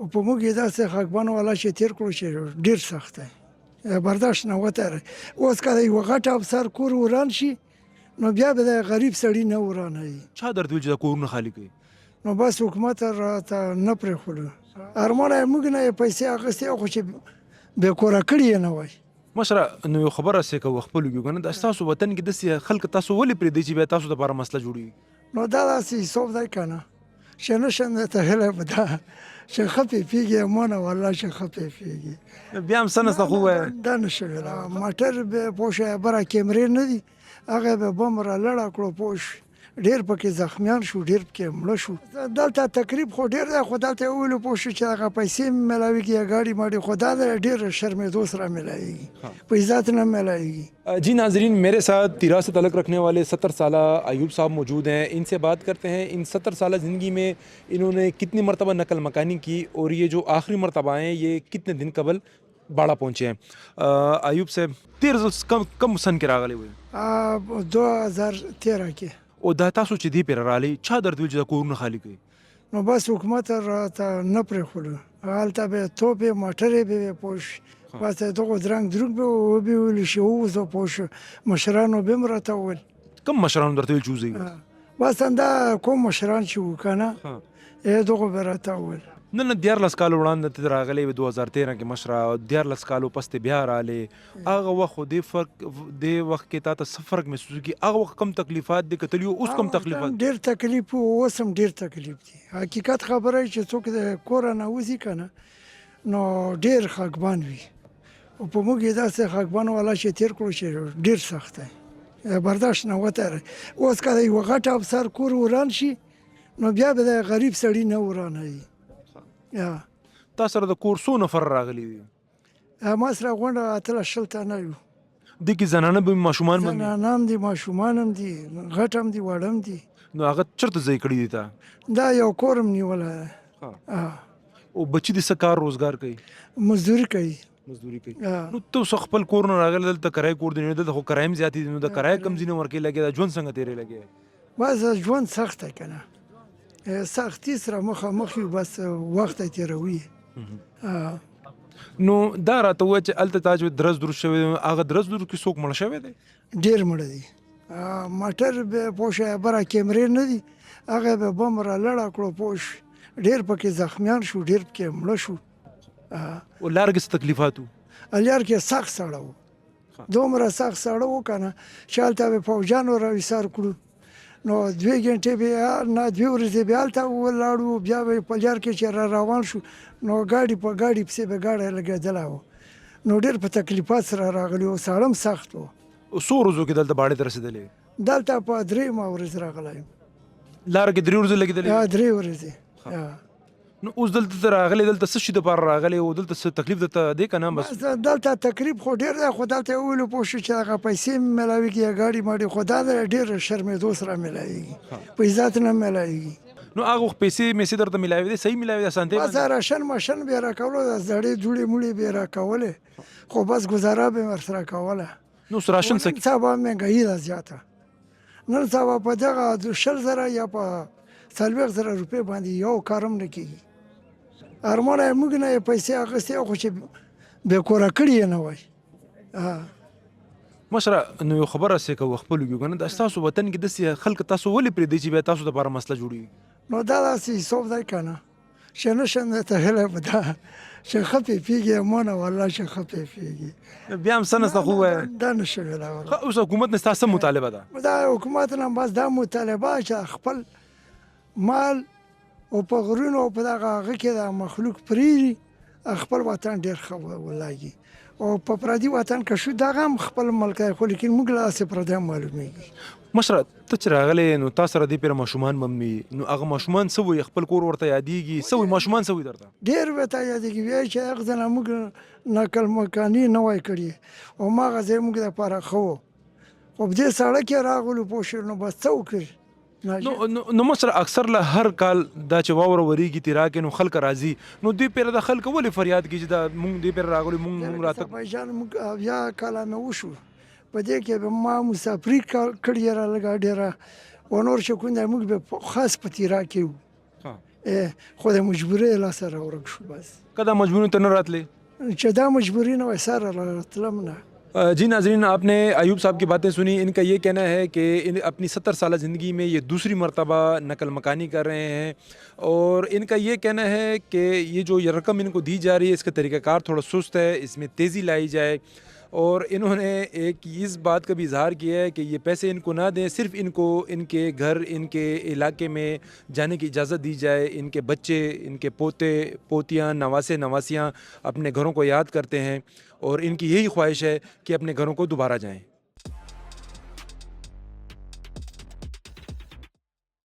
او په موږ یې داسې خاکبان والا چې تېر کړو چې ډېر سخت دی برداشت نه وته. اوس که د یوه غټ افسر کور وران شي نو بیا به د غریب سړي نه ورانوي. چا درته ویل چې دا کورونه خالي کوي؟ نو بس حکومت راته نه پرېښودو. ارمانه یې موږ نه یې پیسې اخیستې خو چې بې کوره کړي یې نه وای. مشره نو یو خبره سې کوو خپلو کې که نه، دا ستاسو وطن کې داسې خلک تاسو ولې پرېږدئ چې بیا تاسو دپاره مسله جوړېږي؟ نو دا داسې حساب دی که نه چې نه شم درته هیله به ده چې ښه پې پېږي مانه والله چې ښه پې پېږي. بیا هم څه نسته خو ووایه. دا نه شو ویلی. موټر به پوه شوې بره کیمرې نه دي هغه به بم را لړه کړو پوه شو ډېر پکې زخمیان شو ډېر پکې مړه شو. دلته تقریب خو ډېر دی خو دلته یې وویلو پوه شو چې هغه پیسې میلاویږي یا ګاډي ماډي خو دا د ډېر شرمېدو سره میلاویږي په عزت نه میلاویږي. जी नाजरीन, मेरे साथ 13 से तलक रखने वाले 70 साल अयूब साहब मौजूद हैं. इनसे बात करते हैं इन 70 साल ज़िंदगी में इन्होंने कितनी मरतबा नकल मकानी की और ये जो आखिरी मरतबा हैं ये कितने दिन कबल बाड़ा पहुँचे हैं. अयूब साहब 13 कम सन के रागले हुए 2013 کې او دا تاسو چې دی پیر رالی چا درته ویل چې دا کورونه خالي کوي؟ نو بس حکومت راته نه پرېښودو. هلته به توپې موټرې به وې پوه شو بس دغو درنګ دروږ به وبې ویلو چې ووځه پوه شو مشرانو به هم راته وویل. کم مشرانو درته ویل چې وځئ؟ بس همدا کوم مشران چې وو که نه دغو به راته وویل. نه 14 کال وړاندې ته راغلی وې 2013 کې مشره 14 کالو پس ته بیا رالې هغه وخت خو دې وخت کې تا ته څه فرق محسوس کړي؟ هغه وخت کم تکلیفات دې کتلي وو اوس کم تکلیفات؟ ډېر تکلیف و اوس هم ډېر تکلیف دی. حقیقت خبره چې څوک د کوره نه وځي که نه نو ډېر خاکبان وي او په موږ یې داسې خاکبان والا چې تېر کړو چې ډېر سخت دی برداشت نه وته. اوس که د یوه غټ افسر کور وران شي نو بیا به د غریب سړي نه ورانوي. تا سره د کور څو نفر راغلي دي؟ ما سره غونډه اتلس شل تنه یو. دې کې زنانه به ماشومان به زنانه هم دي ماشومان هم دي غټ هم دي واړه هم دي. نو هغه چېرته ځای کړي دي تا؟ دا یو کور هم نیولی دی. او بچي دې څه کار روزګار کوي؟ مزدوري کوي. مزدوري کوي. نو ته اوس خپل کور نه راغلی دلته کرایه کور دی دلته خو کرایه هم زیاتې دي نو د کرایه کم ځینې ورکې لګیا ده ژوند څنګه تېرې لګیا؟ بس ژوند سخت دی که نه سختي سره مخامخ یو بس وخت یې تېروي. نو دا راته ووایه چې هلته تا چې درز دروز شوی دی هغه درز دروز کې څوک مړه شوی دی؟ ډېر مړه دي. موټر به پوه شوې بره کیمرې نه دي هغه به بم را لړه کړو پوه شو ډېر پکې زخمیان شو ډېر پکې مړه شو. او لار کې څه تکلیفات وو؟ لار کې سخت ساړه وو دومره سخت ساړه وو که نه چې هلته به پوځیانو راویسار کړو نو 2 غنټې بیا نه 2 ورځې بیا هلته ولاړو بیا به په لار کې چې را روان شو نو ګاډي په ګاډي پسې به ګاډی لګېدلی وو نو ډېر په تکلیفات سره راغلي وو ساړه هم سخت وو. څو ورځو کې دلته باړې ته رسېدلې؟ دلته په 3 ورځ راغلی یم. لاره کې 3 ورځې لګېدلې؟ 3 ورځې. نو اوس دلته ته راغلی دلته څه شي دپاره راغلی او دلته څه تکلیف درته دی که نه؟ بس دلته تکلیف خو ډېر دی خو دلته یې وویلو پوه شو چې هغه پیسې میلاویږي یا ګاډي ماډي خو دا د ډېر شرمېدو سره میلاویږي په عزت نه میلاویږي. نو هغه وخت پیسې درته میلاوي دي صحیح میلاوي دي اسانتۍ بس راشن ماشن به یې راکولو د زړې دوړې موړې به یې راکولې خو بس ګزاره به یې ورسره کوله. نو اوس راشن څه نن سبا مهنګایي ده زیاته. نن سبا په دغه 20,000 یا په 40,000 روپۍ باندې یو کار هم نه کېږي. ارمانه یې موږ نه یې پیسې اخیستې خو چې بې کوره کړي یې نه وای. مشره نو یو خبره سې کوو خپلو کې که نه، دا ستاسو وطن کې داسې خلک تاسو ولې پرېږدئ چې بیا تاسو دپاره مسله جوړېږي؟ نو دا داسې حساب دی که نه چې نه شم درته هیله به ده چې ښه پې پېږي مانه والله چې ښه پې پېږي. بیا هم څه نسته خو ووایه. دا نه شو ویلی. اوس حکومت نه ستا څه مطالبه ده؟ دا حکومت نه بس دا مطالبه چې خپل مال او په غرونو او په دغه هغه کې د مخلوق پرېږدي خپل وطن ډېر ښه ولاږي او په پردي وطن که شو دغه هم خپل ملک دی خو لیکن موږ له داسې پردیان معلومېږي. مشره ته چې راغلی نو تا سره دې پیره ماشومان به وي نو هغه ماشومان څه وایي خپل کور ورته یادېږي څه وایي ماشومان څه وایي درته؟ ډېر ورته یادېږي وایي چې هغه ځله موږ نقل مکاني نه وای کړې او هماغه ځای موږ دپاره ښه و خو په دې سړک کې راغلو پوه شو نو بس څه وکړي. نو مشره اکثر له هر کال دا چې واوره ورېږي تیرا کې نو خلک راځي نو دې پیره د خلک ولې فریاد کوي چې دا موږ دې پیره راغلو موږ راته بایجان موږ بیا کاله مې وشو په دې کې به ما مسافري کړې را لږه ډېره و نور چې کوم دی موږ به خاص په تیرا کې وو خو د مجبورۍ لاسه راورک شو بس कदा मजबूरी तो न रात ले چې دا مجبوري نه وای سره راتلم نه जी नाजरीन, आपने अयूब साहब की बातें सुनी। इनका ये कहना है कि इन अपनी 70 साल ज़िंदगी में ये दूसरी मर्तबा नकल मकानी कर रहे हैं और इनका ये कहना है कि ये जो ये रकम इनको दी जा रही है इसका तरीक़ाकार थोड़ा सुस्त है, इसमें तेज़ी लाई जाए। और इन्होंने एक इस बात का भी इजहार किया है कि ये पैसे इनको ना दें, सिर्फ़ इनको इनके घर, इनके इलाके में जाने की इजाज़त दी जाए। इनके बच्चे, इनके पोते पोतियाँ, नवासे नवासियाँ अपने घरों को याद करते हैं और इनकी यही ख्वाहिश है कि अपने घरों को दोबारा जाएं।